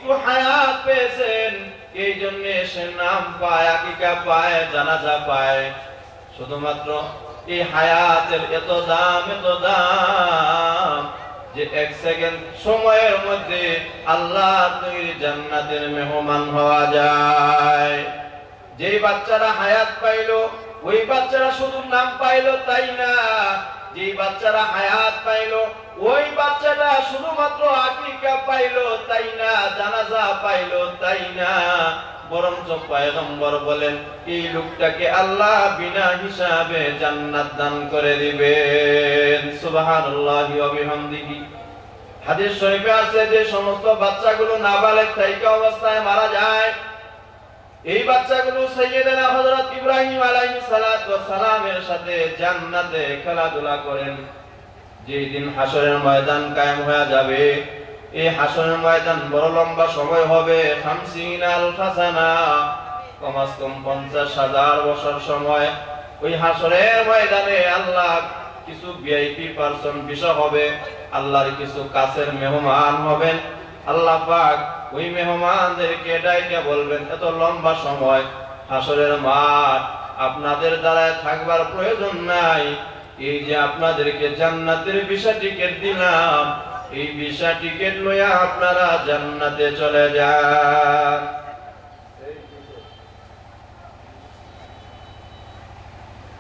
একটু হায়াত পেয়েছেন, এই জন্য সে নাম পায়, আকিকা পায়, জানাজা পায়। শুধুমাত্র এই হায়াতের এত দাম যে এক সেকেন্ড সময়ের মধ্যে আল্লাহ তৈরি জান্নাতের মেহমান হওয়া যায়। যেই বাচ্চারা হায়াত পাইলো, ওই বাচ্চারা শুধু নাম পাইলো তাই না, যেই বাচ্চারা হায়াত পাইলো ওই বাচ্চাটা শুধুমাত্র আকিকা পাইলো তাই না, জানাজা পাইলো তাই না, বরঞ্চ পয়গম্বর বলেন এই লোকটাকে আল্লাহ বিনা হিসাবে জান্নাত দান করে দিবেন। সুবহানাল্লাহি ওয়া বিহামদিহি। হাদিস শরীফে আছে যে সমস্ত বাচ্চাগুলো নাবালেগ থাকা অবস্থায় মারা যায়, এই বাচ্চাগুলো সাইয়েদনা হযরত ইব্রাহিম আলাইহিস সালাতু ওয়াস সালামের সাথে জান্নাতে খেলাধুলা করেন। যেই দিন হাসরের ময়দান কায়েম হয়ে যাবে, এই হাসরের ময়দান বড় লম্বা সময় হবে, 50 আলফা সানা, কমাস কম 50,000 বছর সময়। ওই হাসরের ময়দানে আল্লাহ কিছু ভিআইপি পারসন বিষয় হবে, আল্লাহর কিছু কাছের মেহমান হবেন। আল্লাহ পাক ওই মেহমানদেরকে ডাইকে বলবেন, এত লম্বা সময় হাসরের মাঠ, আপনাদের দ্বারায় থাকবার প্রয়োজন নাই। এই যে আপনাদেরকে জান্নাতের ভিসা টিকেট দিলাম, এই ভিসা টিকেট লইয়া আপনারা জান্নাতে চলে যান।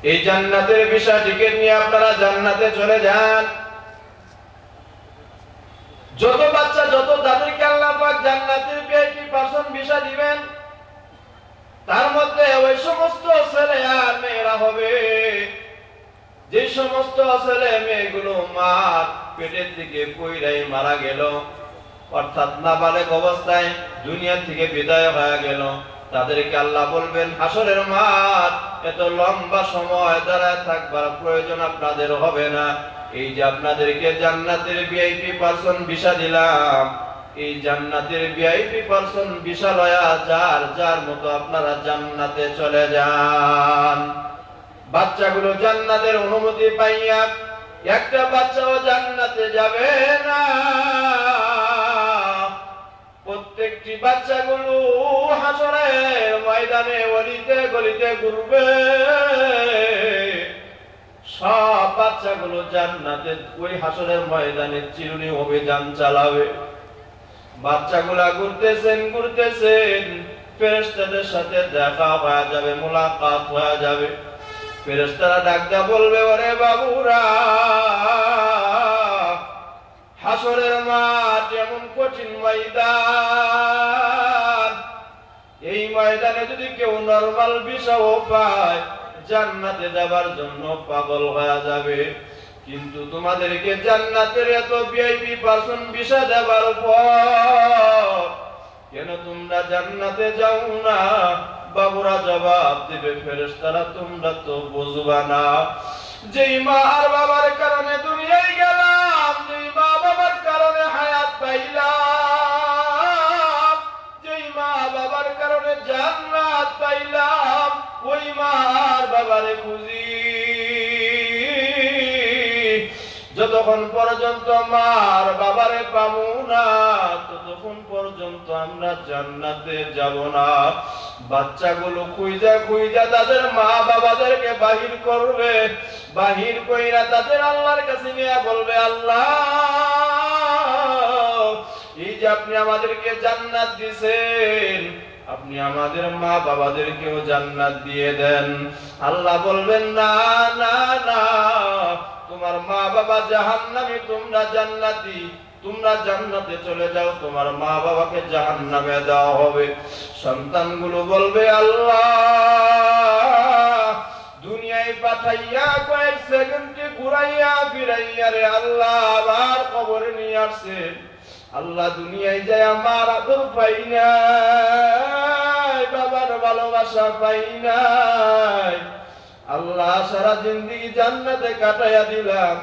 এই জান্নাতের ভিসা টিকেট নিয়ে আপনারা জান্নাতে চলে যান। যত বাচ্চা, যত যাদেরকে আল্লাহ পাক জান্নাতের ভিআইপি পারসন ভিসা দিবেন, তার মধ্যে ওই সমস্ত ছেলে আর মেয়েরা হবে যে সমস্ত ছেলে মেয়েগুলো মার পেটের থেকে পইড়াই মারা গেল, অর্থাৎ নাবালেগ অবস্থায় দুনিয়া থেকে বিদায় হয়ে গেল, তাদেরকে আল্লাহ বলবেন হাসরের মাঠ, এত লম্বা সময় দাঁড়ায় থাকবার প্রয়োজন আপনাদের হবে না। এই যে আপনাদেরকে জান্নাতের ভিআইপি পারসন ভিসা দিলাম, এই জান্নাতের ভিআইপি পারসন ভিসা লয়া যার যার মতো আপনারা জান্নাতে চলে যান। বাচ্চাগুলো জান্নাতের অনুমতি পাইয়া একটা বাচ্চাও জান্নাতে যাবে না। প্রত্যেকটি বাচ্চাগুলো হাসরের ময়দানে অলিতে গলিতে ঘুরবে, সব বাচ্চাগুলো জান্নাতে ওই হাসরের ময়দানে চিরুনি অভিযান চালাবে। বাচ্চাগুলা ঘুরতেছেন, ফেরেশতাদের সাথে দেখা হয়ে যাবে, মুলাকাত হয়ে যাবে। ফেরেশতারা ডাক দিয়া বলবে, ওরে বাবুরা, হাসরের মাঠ এমন কঠিন ময়দান, এই ময়দানে যদি কেউ নরমাল ভিসাও পায় জান্নাতে যাবার জন্য পাগল হয়ে যাবে। কিন্তু তোমাদেরকে জান্নাতের এত ভিআইপি পারসন ভিসা দেবার পর কেন তোমরা জান্নাতে যাও না? বাবুরা জবাব দিবে, ফেরেশতারা তোমরা তো বুঝবা না। যেই মা আর বাবার কারণে দুনিয়ায় গেলাম, যেই মা বাবার কারণে হায়াত পাইলাম, যেই মা বাবার কারণে জান্নাত পাইলাম, ওই মা আর বাবারে খুঁজি। যতক্ষণ পর্যন্ত মার বাবারে পাবো না, ততক্ষণ পর্যন্ত আমরা জান্নাতে যাব না। বাচ্চাগুলো খুঁজা খুঁজা তাদের মা বাবাদেরকে বাহির করবে, বাহির কইরা তাদের আল্লাহর কাছে নিয়ে বলবে, আল্লাহ, এই যে আপনি আমাদেরকে জান্নাত দিয়েছেন, আপনি আমাদের মা বাবাদেরকেও জান্নাত দিয়ে দেন। আল্লাহ বলবেন, না না না, তোমার মা বাবা জাহান্নামী, তোমরা জান্নাতি, তোমরা জান্নাতে চলে যাও, তোমার মা বাবাকে জাহান্নামে দেওয়া হবে। সন্তানগুলো বলবে, আল্লাহ, দুনিয়ায় পাঠাইয়া কয়েক সেকেন্ডে ঘুরাইয়া ফিরাইয়া রে আল্লাহ আবার কবরে নিয়ে আসছে। আল্লাহ, দুনিয়ায় যায় আমার আদর পাই নাই, বাবার ভালোবাসা পাই নাই। আল্লাহ, সারা জিন্দেগি জান্নাতে কাটাইয়া দিলাম,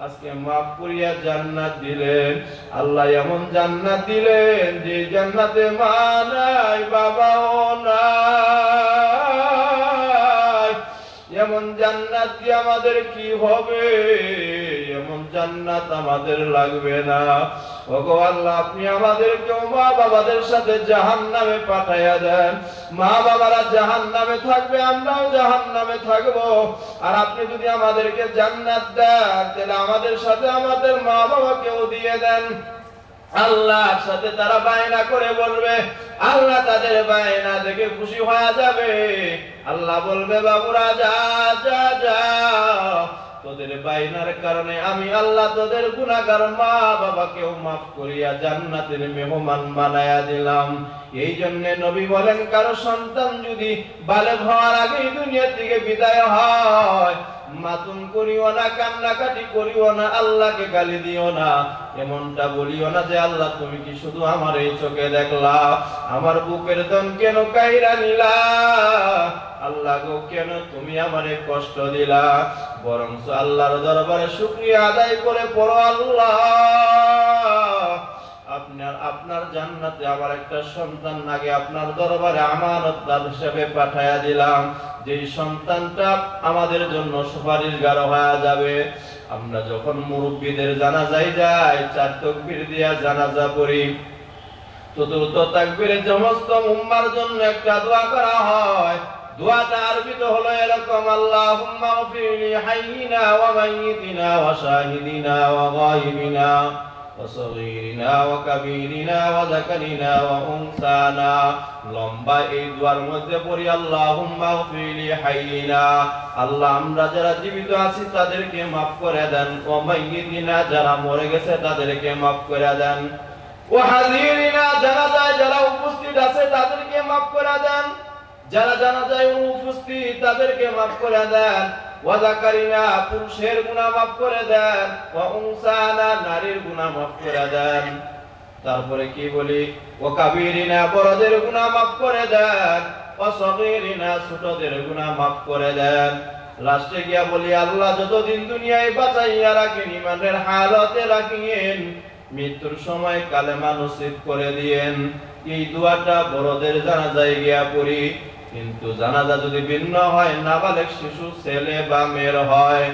আজকে মাফ করিয়া জান্নাত দিলেন। আল্লাহ এমন জান্নাত দিলেন যে জান্নাতে মা নাই, বাবাও নাই। এমন জান্নাত দিয়ে আমাদের কি হবে? এমন জান্নাত আমাদের লাগবে না। ওগো আল্লাহ, আপনি আমাদেরকে মা বাবাদের সাথে জাহান্নামে পাঠাইয়া দেন। মা বাবারা জাহান্নামে থাকবে, আমরাও জাহান্নামে থাকবো। আর আপনি যদি আমাদেরকে জান্নাত দেন, তাহলে আমাদের সাথে আমাদের মা বাবাকেও দিয়ে দেন। আল্লাহর সাথে তারা বায়না করে বলবে, আল্লাহ তাদের বায়না দেখে খুশি হয়ে যাবে। আল্লাহ বলবে, বাবুরা যা যা যা, তোদের বায়নার কারণে আমি আল্লাহ তোদের গুনাহগার মা বাবাকেও মাফ করিয়া জান্নাতের মেহমান বানায়া দিলাম। এই জন্য নবী বলেন, কারো সন্তান যদি বালেগ হওয়ার আগেই দুনিয়া থেকে বিদায় হয়, মাতুম করিও না, কান্নাকাটি করিও না, আল্লাহকে গালি দিও না। এমনটা বলিও না যে আল্লাহ তুমি কি শুধু আমার এই চোখে দেখলা, আমার বুকের দন কেন কাইরা নিলা, আল্লাহ গো কেন তুমি আমারে কষ্ট দিলা। বরং আল্লাহর দরবারে শুকরিয়া আদায় করে পড়ো, আল্লাহ আপনার জান্নাতে আমার একটা সন্তান আগে আপনার দরবারে আমানতদার হিসেবে পাঠায়া দিলাম, যেই সন্তানটা আমাদের জন্য সুপারিশগার হয়ে যাবে। আমরা যখন মুরব্বীদের জানাজায় যাই, 4 তাকবীর দিয়া জানাজা পড়ি। চতুর্থ তাকবীরে সমস্ত উম্মার জন্য একটা দোয়া করা হয়। দোয়াটা আরবিতে হলো এরকম, আল্লাহুম্মা গফিরলি হাইয়িনা ওয়া মাইয়িতিনা ওয়া শাহিদিনা ওয়া গায়িবিনা ওয়া সগীরিনা ওয়া কাবীরিনা ওয়া যাকারিনা ওয়া উনসানা। লম্বা এই দোয়ার মধ্যে পড়ি, আল্লাহুম্মা গফিরলি হাইয়িনা, আল্লাহ আমরা যারা জীবিত আছি তাদেরকে maaf করে দেন, ওয়া মাইয়িতিনা যারা মরে গেছে তাদেরকে maaf করে দেন, ওয়া হাযিরিনা জানাজায় যারা উপস্থিত আছে তাদেরকে maaf করে দেন, যারা জানাজায় উপস্থিত তাদেরকে maaf করে দেন, ওয়া যাকারিনা পুরুষের গুনাহ maaf করে দেন, ওয়া উনসানা নারীর গুনাহ maaf করে দেন। তারপরে কি বলি, ওয়া কাবীরিনা বড়দের গুনাহ maaf করে দেন, ওয়া সগীরিনা ছোটদের গুনাহ maaf করে দেন। লাস্টে গিয়া বলি, আল্লাহ যতদিন দুনিয়ায় বাঁচাইয়া রাখেন ঈমানের হালতে রাখিয়েন, মৃত্যুর সময় কালেমা নসিব করে দিয়েন। এই দোয়াটা বড়দের জানাজায় গিয়া পড়ি। কিন্তু জানাজা যদি ভিন্ন হয়, নাবালেগ শিশু ছেলে বা মেয়ের হয়,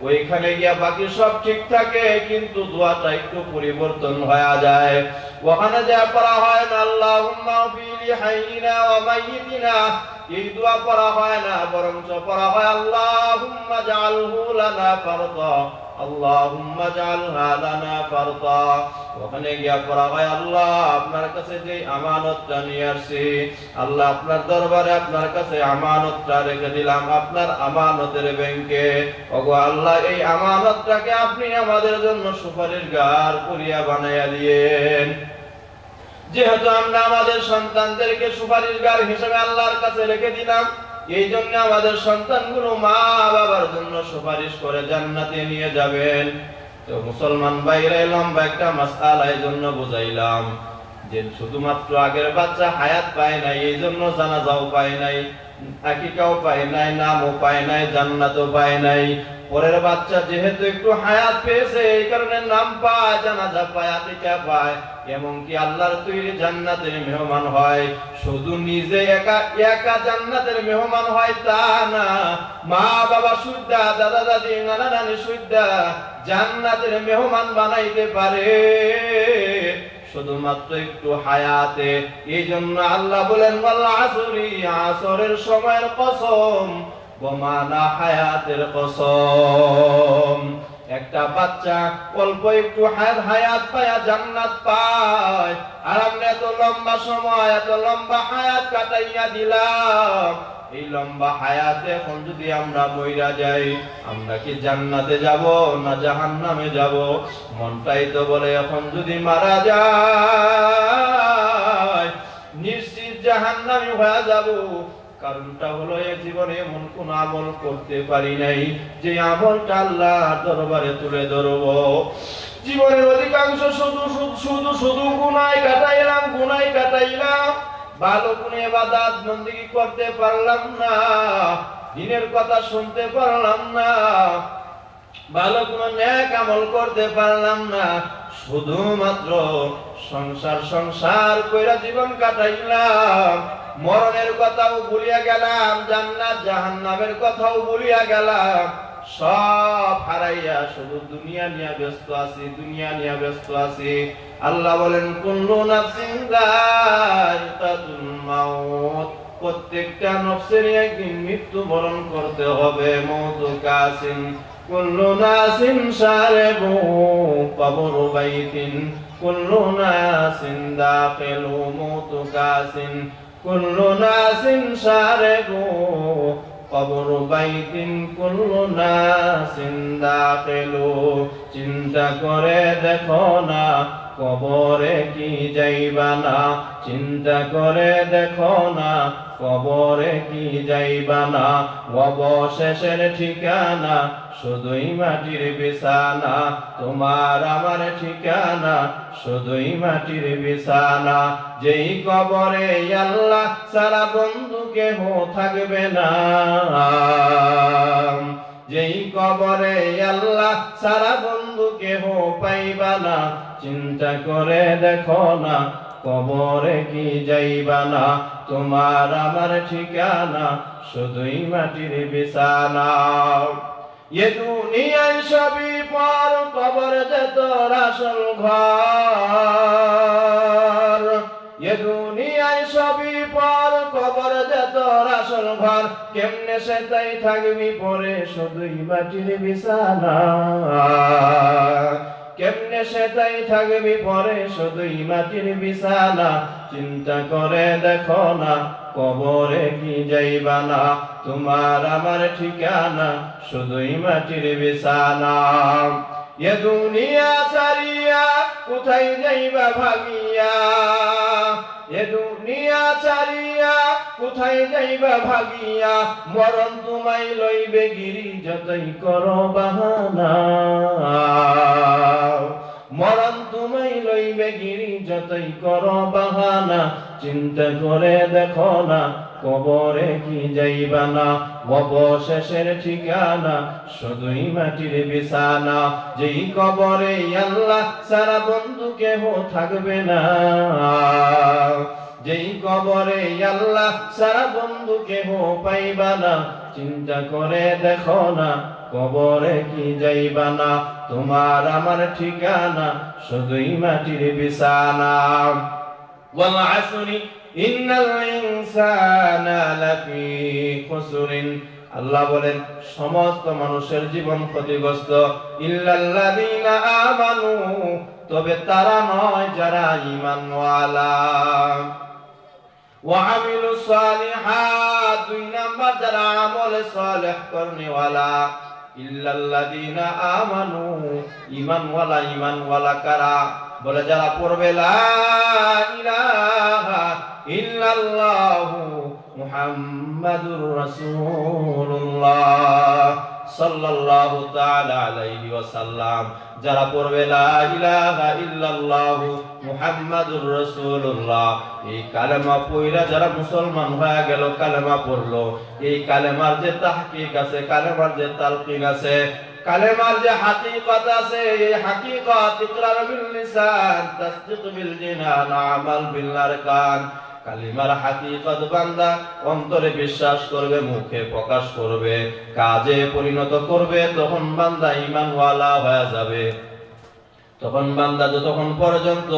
ওইখানে গিয়া বাকি সব ঠিক থাকে, কিন্তু দোয়াটা একটু পরিবর্তন হয়ে যায়। ওখানে যা পড়া হয় না আল্লাহুম্মা গফিরলি হাইয়িনা ওয়া মাইয়িতিনা, এই দোয়া পড়া হয় না, বরং পড়া হয় আল্লাহুম্মা জাআলহু লানা ফারদা, আল্লাহুম্মা জাআলহা লানা ফারদা। ওখানে গিয়া পড়া হয়, আল্লাহ আপনার কাছে যে আমানতটা নিয়ে আসছি, আল্লাহ আপনার দরবারে আপনার কাছে আমানতটা রেখে দিলাম আপনার আমানতের ব্যাংকে। ওগো আল্লাহ, এই আমানতটাকে আপনি আমাদের জন্য সুপারিশগার করিয়া বানাইয়া দিয়েন। যেহেতু আমরা আমাদের সন্তানদেরকে সুপারিশগার হিসেবে আল্লাহর কাছে রেখে দিলাম, এই জন্য আমাদের সন্তানগুলো মা বাবার জন্য সুপারিশ করে জান্নাতে নিয়ে যাবেন। তো মুসলমান ভাইরা, লম্বা একটা মাসআলা এই জন্য বুঝাইলাম যে শুধুমাত্র আগের বাচ্চা হায়াত পায় নাই, এই জন্য জানাজাও পায় নাই, আকিকাও পায় নাই, নামও পায় নাই, জান্নাতও পায় নাই। পরের বাচ্চা যেহেতু একটু হায়াত পেয়েছে, এই কারণে নাম পায়, জানাজা পায়, আকিকা পায়, এমনকি আল্লাহর তৈরি জান্নাতের মেহমান হয়। শুধু নিজে একা একা জান্নাতের মেহমান হয় তা না, মা বাবা সুদ্ধা, দাদা দাদি, নানা নানি সুদ্ধা জান্নাতের মেহমান বানাইতে পারে, শুধুমাত্র একটু হায়াতে। এই জন্য আল্লাহ বলেন, ওয়াল আসরি, আসরের সময়ের কসম, ওয়ামানা হায়াতের কসম। একটা বাচ্চা অল্প একটু হায়াত পায়, জান্নাত পায়, আর আমরা এত লম্বা সময়, এত লম্বা হায়াত কাটাইয়া দিলাম। এই লম্বা হায়াতে এখন যদি আমরা মইরা যাই, আমরা কি জান্নাতে যাব না জাহান্নামে যাব? মনটাই তো বলে এখন যদি মারা যায় নিশ্চিত জাহান্নামী হয়ে যাব। কারণটা হলো, এই জীবনে এমন কোন আমল করতে পারি নাই যে আমলটা আল্লাহর দরবারে তুলে ধরব। জীবনের অধিকাংশ শুধু গুনায় কাটাইলাম, ভালো কোন ইবাদত বন্দেগী করতে পারলাম না, দ্বীনের কথা শুনতে পারলাম না, ভালো কোন নেক আমল করতে পারলাম না। শুধুমাত্র সংসার কইরা জীবন কাটাইলাম, মরণের কথাও ভুলিয়া গেলাম, জান্নাত জাহান্নামের কথাও ভুলিয়া গেলাম। সব হারাইয়া শুধু দুনিয়া নিয়ে ব্যস্ত আছি, দুনিয়া নিয়ে ব্যস্ত আছি। আল্লাহ বলেন কুল্লু নাফসিন যায়িকাতুল মাউত, প্রত্যেকটা নফসের একদিন মৃত্যুবরণ করতে হবে। মউতু কাসিন কুল্লু নাসিন শারিবু কবর বাইতিন কুল্লু নাসিন দাখিলু মউতু কাসিন কুল্লু নাসিন শারিবু কবর বাইতিন কুল্লু নাসিন দাখিলু। চিন্তা করে দেখো না কবরে কি যাইবা না, চিন্তা করে দেখো না কবরে কি যাইবা না। অবশেষের ঠিকানা শুধুই মাটির বিছানা, তোমার আমার ঠিকানা শুধুই মাটির বিছানা। যেই কবরে আল্লাহ ছাড়া বন্ধু কেহ থাকবে না, যেই কবরে আল্লাহ ছাড়া বন্ধু কেহ পাইবা না। চিন্তা করে দেখো না কবরে কি যাইবা না, তোমার আমার ঠিকানা শুধুই মাটির বিছানা। এ দুনিয়ায় সবই পর, কবর যে তোর আসল ঘর। এ দুনিয়ায় সবই পর, কবর যে তোর আসল ঘর। কেমনে সে তাই থাকবি পরে শুধুই মাটির বিছানা, কেমনে সে তাই থাকবি পরে শুধুই মাটির বিছানা। চিন্তা করে দেখো না কবরে কি যাইবা না, তোমার আমার ঠিকানা শুধুই মাটির বিছানা। এ দুনিয়া ছাড়িয়া কোথায় যাইবা ভাগিয়া, এ দুনিয়া ছাড়িয়া কোথায় যাইবা ভাগিয়া। মরণ তোমায় লইবে গিরি যতই করো বাহানা, মরণ তোমায় লইবে গিরি যতই করো বাহানা। চিন্তা করে দেখো না কবরে কি যাইবা না, অবশেষের ঠিকানা শুধুই মাটির বিছানা। যেই কবরে আল্লাহ ছাড়া বন্ধু কেহ থাকবে না, যেই কবরে আল্লাহ ছাড়া বন্ধু কেহ পাইবা না। চিন্তা করে দেখো না কবরে কি যাইবা না, তোমার আমার ঠিকানা শুধুই মাটির বিছানা। ওয়াল আসরি ইন্নাল ইনসানা লাফি খুসরিন, আল্লাহ বলেন সমস্ত মানুষের জীবন ক্ষতিগ্রস্ত। ইল্লাল্লাযীনা আমানু, তবে তারা নয় যারা ঈমানওয়ালা। ওয়া আমিলুস সালিহাত, দুই নাম্বার যারা আমল সালেহ করনেওয়ালা। ইল্লাল্লাযীনা আমানু, ঈমানওয়ালা, ঈমানওয়ালা কারা? বলে যারা পড়বে লা ইলাহা ইল্লাল্লাহু মুহাম্মাদুর রাসূলুল্লাহ সাল্লাল্লাহু তাআলা আলাইহি ওয়াসাল্লাম। যারা পড়বে লা ইলাহা ইল্লাল্লাহু মুহাম্মাদুর রাসূলুল্লাহ, এই কালেমা পড়া যারা মুসলমান হয়ে গেল, কালেমা পড়লো, এই কালেমার যে তাহকিক আছে, কালেমার যে তালকিন আছে, কালেমার যে হাকিকত আছে, এই হাকিকত ইকরার বিল লিসান তাসদীক বিল জিনান আমাল বিল আরকান। কালিমার হাকিকত বান্দা অন্তরে বিশ্বাস করবে, মুখে প্রকাশ করবে, কাজে পরিণত করবে, তখন বান্দা ঈমানওয়ালা হয়ে যাবে। তখন বান্দা যতক্ষণ পর্যন্ত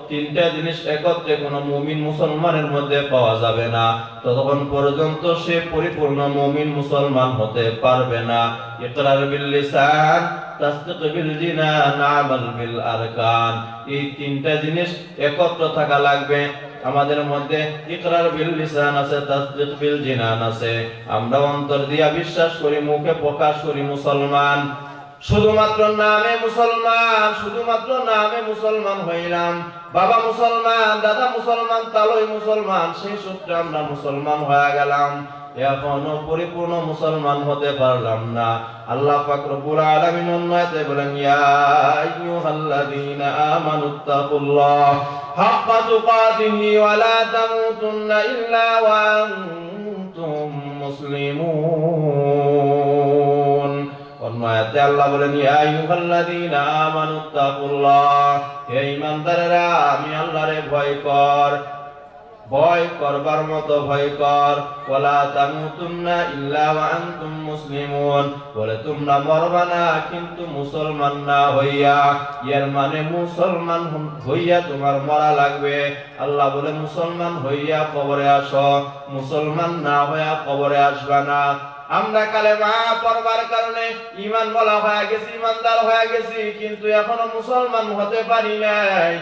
তিনটা জিনিস একত্রে কোনো মুমিন মুসলমানের মধ্যে পাওয়া যাবে না, ততক্ষণ পর্যন্ত সে পরিপূর্ণ মুমিন মুসলমান হতে পারবে না। ইকরার বিল লিসান তাসদীক বিল জিনান আমাল বিল আরকান, এই তিনটা জিনিস একত্র থাকা লাগবে। আমাদের মধ্যে ইকরার বিল লিসান আছে, তাসদীক বিল জিনান আছে। আমরা অন্তর দিয়া বিশ্বাস করি, মুখে প্রকাশ করি মুসলমান, শুধুমাত্র নামে মুসলমান, শুধুমাত্র নামে মুসলমান হইলাম। বাবা মুসলমান, দাদা মুসলমান, তালই মুসলমান, সেই সূত্রে আমরা মুসলমান হয়ে গেলাম, এখনো পরিপূর্ণ মুসলমান হতে পারলাম না। আল্লাহ পাক রব্বুল আলামিন অন্যতে বলেন ইয়া আইয়ুহাল্লাযীনা আমানুত্তাকুল্লাহ হাক্কা তুকাতিহি ওয়া লা তামুতুন্না ইল্লা ওয়া আনতুম মুসলিমুন। অন্যতে আল্লাহ বলেন ইয়া আইয়ুহাল্লাযীনা আমানুত্তাকুল্লাহ, হে ঈমানদারেরা আমি আল্লাহরে ভয় কর। ভয় করবার মতো ভয় কর। ওয়ালা তামুতুন্না ইল্লা ওয়া আনতুম মুসলিমুন, বলে তোমরা মরবা না কিন্তু মুসলমান না হইয়া। এর মানে মুসলমান হইয়া তোমার মরা লাগবে। আল্লাহ বলে মুসলমান হইয়া কবরে আসো, মুসলমান না হইয়া কবরে আসবা না। আমরা কালেমা পড়বার কারণে ঈমান বলা হয়ে গেছি, ঈমানদার হয়ে গেছি, কিন্তু এখনো মুসলমান হতে পারি নাই।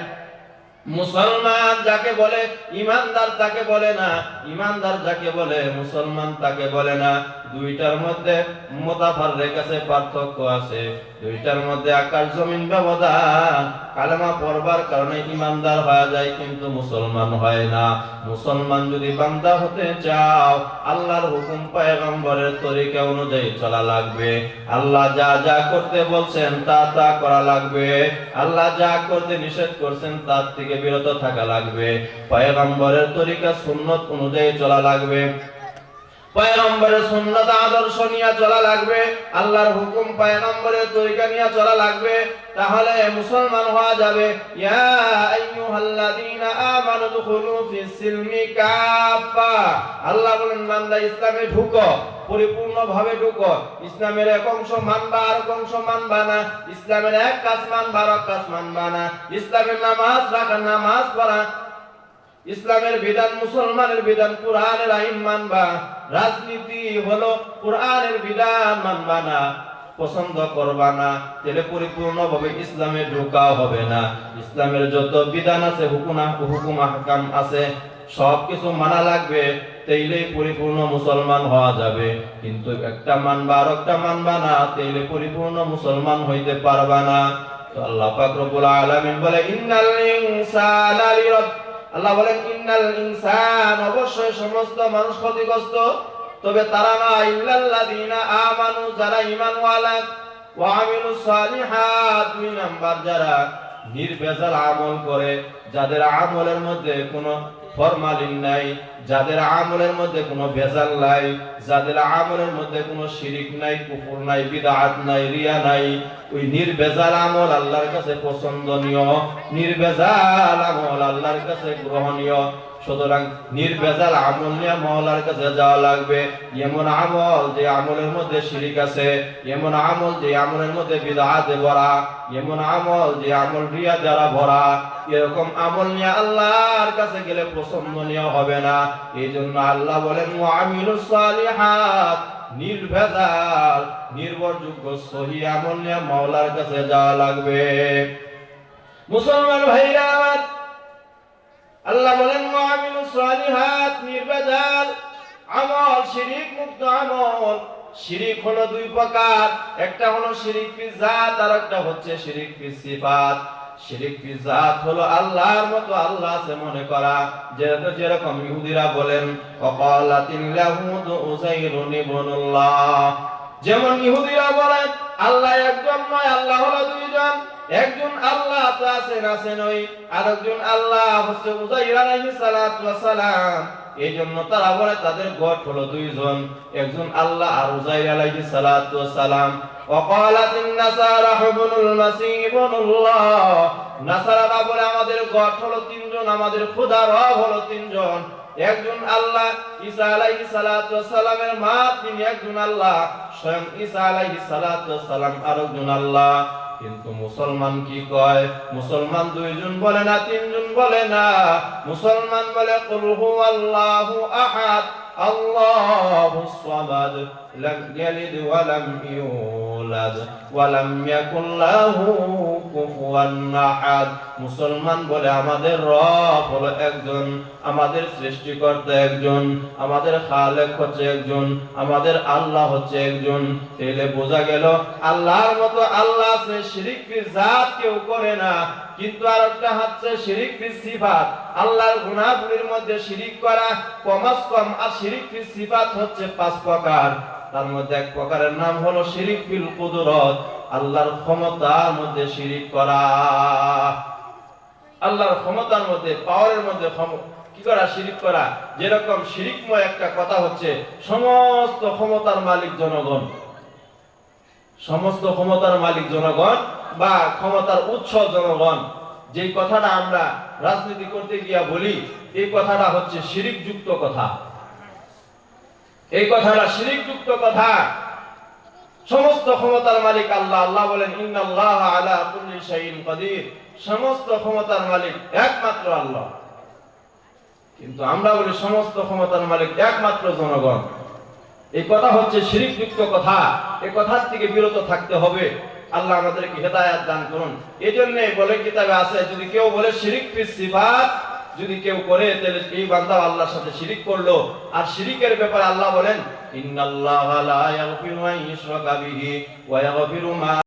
মুসলমান যাকে বলে ঈমানদার তাকে বলে না, ঈমানদার যাকে বলে মুসলমান তাকে বলে না। দুইটার মধ্যে মুতাফাররিক আছে, পার্থক্য আছে। দুইটার মধ্যে আকাশ জমিন ব্যবধান। কালেমা পড়বার কারণে ঈমানদার হয়ে যায় কিন্তু মুসলমান হয় না। মুসলমান যদি বান্দা হতে চাও, আল্লাহর হুকুম পয়গম্বরের তরিকা অনুযায়ী চলা লাগবে। আল্লাহ যা যা করতে বলছেন তা তা করা লাগবে। আল্লাহ যা করতে নিষেধ করছেন তার থেকে বিরত থাকা লাগবে। পয়গম্বরের তরিকা সুন্নত অনুযায়ী চলা লাগবে। পয়গম্বরের সুন্নাত আদর্শ নিয়ে চলা লাগবে। আল্লাহর হুকুম পয়গম্বরের তরিকা নিয়ে চলা লাগবে। তাহলে মুসলমান হওয়া যাবে। ইয়া আইয়ুহাল্লাযীনা আমানু দুখুলু ফিস সিলমি কাফা, আল্লাহ বলেন বান্দা ইসলামে ঢুকো, পরিপূর্ণভাবে ঢুকো। ইসলামের এক অংশ মানবা আর এক অংশ মানবা না। ইসলামের এক কাজ মানবা আর এক কাজ মানবা না। ইসলামের নামাজ রাখা, নামাজ পড়া, ইসলামের বিধান, মুসলমানের বিধান, কোরআনের আইন মানবা। রাজনীতি হলো কোরআনের বিধান মানবা না, পছন্দ করবা না, তাহলে পরিপূর্ণভাবে ইসলামে ঢোকা হবে না। ইসলামের যত বিধান আছে, হুকুম আহকাম আছে, সবকিছু মানা লাগবে, তাইলে পরিপূর্ণ মুসলমান হওয়া যাবে। কিন্তু একটা মানবা আর একটা মানবা না, তাইলে পরিপূর্ণ মুসলমান হইতে পারবা না। তো আল্লাহ পাক রব্বুল আলামিন বলে ইন্নাল ইনসানা আল্লাহ বলেন ইন্নাল ইনসান, অবশ্যই সমস্ত মানুষ ক্ষতিগ্রস্ত, তবে তারা না ইল্লাল্লাযীনা আমানু, যারা ঈমানওয়ালা, ওয়া আমিলুস সালিহাত, দুই নাম্বার যারা নির্ভেজাল আমল করে, যাদের আমলের মধ্যে কোনো ফরমালিন নাই, যাদের আমলের মধ্যে কোনো ভেজাল নাই, যাদের আমলের মধ্যে কোনো শিরিক নাই, কুফর নাই, বিদআত নাই, রিয়া নাই, ওই নির্ভেজাল আমল আল্লাহর কাছে পছন্দনীয়, নির্ভেজাল আমল আল্লাহর কাছে গ্রহণীয়। সুতরাং নির্ভেজাল আমল নিয়ে মাওলার কাছে যাওয়া লাগবে। এমন আমল যে আমলের মধ্যে শিরিক আছে, এমন আমল যে আমলের মধ্যে বিদআতে ভরা, এমন আমল যে আমল রিয়া দ্বারা ভরা, এরকম আমল নিয়ে আল্লাহর কাছে গেলে পছন্দনীয় হবে না। এই জন্য আল্লাহ বলেন ওয়ামিলুস সালিহাত, নির্ভেজাল নির্ভরযোগ্য সহি আমল নিয়ে মাওলার কাছে যাওয়া লাগবে। মুসলমান ভাইরা আমার, আল্লাহ বলেন ওয়ামিলুস সালিহাত, নির্ভেজাল আমল, শিরিক মুক্ত আমল। শিরিক হলো দুই প্রকার, একটা হলো শিরিক ফি জাত, আর একটা হচ্ছে শিরিক ফি সিফাত। শিরিক ফি জাত হলো আল্লাহর মতো আল্লাহ আছে মনে করা, যেরকম ইহুদিরা বলেন ওয়াকালাতিল ইয়াহুদু উযাইরুন ইবনুল্লাহ, যেমন ইহুদিরা বলেন আল্লাহ একজন নয়, আল্লাহ হলো দুইজন। একজন আল্লাহ তো আছেন, আছেন ওই, আরেকজন আল্লাহ হচ্ছে উযাইর আলাইহিস সালাতু ওয়াস সালাম। এই জন্য তারা বলে তাদের গড হলো দুইজন, একজন আল্লাহ আর উযাইর আলাইহিস সালাতু ওয়াস সালাম। ওয়াকালাতিন নাসারা ইবনুল মাসীহ ইবনুল্লাহ, নাসারারা বলে আমাদের গড হলো তিনজন, আমাদের খোদা রব হলো তিনজন। একজন আল্লাহ, ঈসা আলাইহিস সালাতু ওয়াস সালামের মা তিনি একজন আল্লাহ, স্বয়ং ঈসা আলাইহিস সালাতু ওয়াস সালাম আরেকজন আল্লাহ। কিন্তু মুসলমান কি কয়? মুসলমান দুইজন বলে না, তিনজন বলে না। মুসলমান বলে কুল হুয়াল্লাহু আহাদ, আল্লাহুস সামাদ, লাম ইয়ালিদ ওয়া লাম ইউলাদ ওয়া লাম ইয়াকুল লাহু কুফুয়ান আহাদ। মুসলমান বলে আমাদের রব হলো একজন, আমাদের সৃষ্টিকর্তা একজন, আমাদের খালেক হচ্ছে একজন, আমাদের আল্লাহ হচ্ছে একজন। তাহলে বোঝা গেল আল্লাহর মতো আল্লাহ আছে, শিরিক ফি জাত কেউ করে না। কিন্তু আরেকটা হচ্ছে শিরিক ফি সিফাত, আল্লাহর গুনাহগুলির মধ্যে শিরিক করা কমাস কম। আর শিরিক ফি সিফাত হচ্ছে 5 প্রকার, তার মধ্যে এক প্রকারের নাম হলো শিরিক ফিল কুদরত, আল্লাহর ক্ষমতার মধ্যে শিরিক করা। আল্লাহর ক্ষমতার মধ্যে, পাওয়ারের মধ্যে কি করা? শিরিক করা। যেরকম শিরিকময় একটা কথা হচ্ছে সমস্ত ক্ষমতার মালিক জনগণ, সমস্ত ক্ষমতার মালিক জনগণ বা ক্ষমতার উৎস জনগণ, যেই কথাটা আমরা রাজনীতি করতে গিয়া বলি, এই কথাটা হচ্ছে শিরিক যুক্ত কথা। এই কথাটা শিরিক যুক্ত কথা। সমস্ত ক্ষমতার মালিক আল্লাহ। আল্লাহ বলেন ইন্নাল্লাহা আলা কুল্লি শাইইন কাদির। সমস্ত ক্ষমতার মালিক একমাত্র আল্লাহ। কিন্তু আমরা বলি সমস্ত ক্ষমতার মালিক একমাত্র জনগণ। এই কথা হচ্ছে শিরিক যুক্ত কথা। এই কথার থেকে বিরত থাকতে হবে। আল্লাহ আমাদেরকে হেদায়েত দান করুন। এজন্য বলে কিতাবে আছে, যদি কেউ বলে শিরিক ফিস সিফাত, যদি কেউ করে তাহলে এই বান্দা আল্লাহর সাথে শিরিক করলো। আর শিরিকের ব্যাপারে আল্লাহ বলেন ইন্নাল্লাহা লা ইয়াগফিরু আন ইউশরাকা বিহি ওয়া ইয়াগফিরু মা